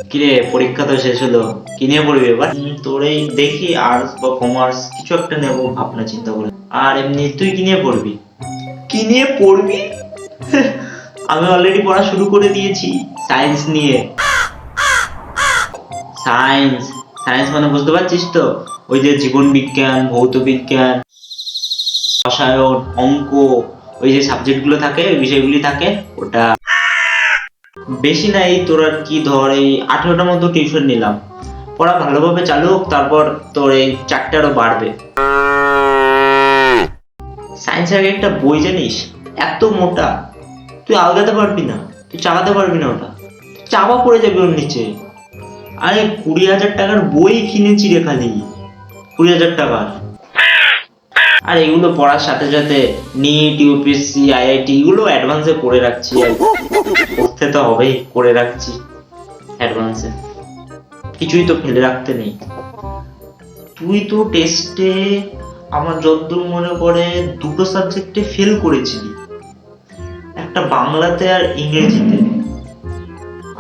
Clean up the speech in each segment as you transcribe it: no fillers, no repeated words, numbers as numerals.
কিরে, পরীক্ষা তো শেষ হলো, কি নিয়ে পড়বি এবার? তোর এই দেখি আর্টস বা কমার্স কিছু একটা নেবো ভাবনা চিন্তা করে। আর এমনি তুই কি নিয়ে পড়বি? কি নিয়ে পড়বি? আমি অলরেডি পড়া শুরু করে দিয়েছি, সায়েন্স নিয়ে। সায়েন্স? সায়েন্স মানে বুঝতে পারছিস তো? ওই যে জীবন বিজ্ঞান, ভৌত বিজ্ঞান, রসায়ন, অঙ্ক, ওই যে সাবজেক্ট গুলো থাকে, ওই বিষয়গুলি থাকে, ওটা। বেশি না, এই তোর আর কি ধর এই 18টার মতো টিউশন নিলাম। পড়া ভালোভাবে চালু হোক, তারপর তোর এই চারটে আরো বাড়বে। সায়েন্সের একটা বই জানিস, এত মোটা, তুই আলগাতে পারবি না, তুই চালাতে পারবি না ওটা, চাপা পড়ে যাবে ওর নিচে। আরে 20,000 টাকার বই কিনেছি রে, খালি 20,000 টাকার। আর এগুলো পড়ার সাথে সাথে নিট, ইউপিএসসি, আইআইটি এগুলো অ্যাডভান্সে করে রাখছি। আর করতে তো হবেই, করে রাখছি অ্যাডভান্সে, কিছুই তো ফেলে রাখতে নেই। তুই তো টেস্টে, আমার যতদূর মনে পড়ে, দুটো সাবজেক্টে ফেল করেছিলি, একটা বাংলাতে আর ইংরেজিতে।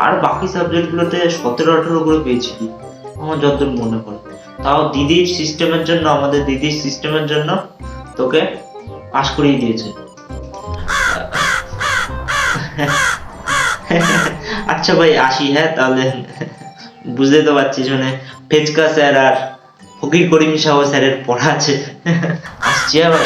আর বাকি সাবজেক্টগুলোতে 17-18 করে পেয়েছিলি আমার যতদূর মনে পড়ে। তাও দিদির সিস্টেমের জন্য, আমাদের দিদির সিস্টেমের জন্য তোকে পাস করিয়ে দিয়েছে। আচ্ছা ভাই, আসি হ্যাঁ তাহলে। বুঝতে তো পারছিস, মানে ফেচকা স্যার আর ফকির করিম সাহ স্যারের পড়া আছে। আসছি আবার।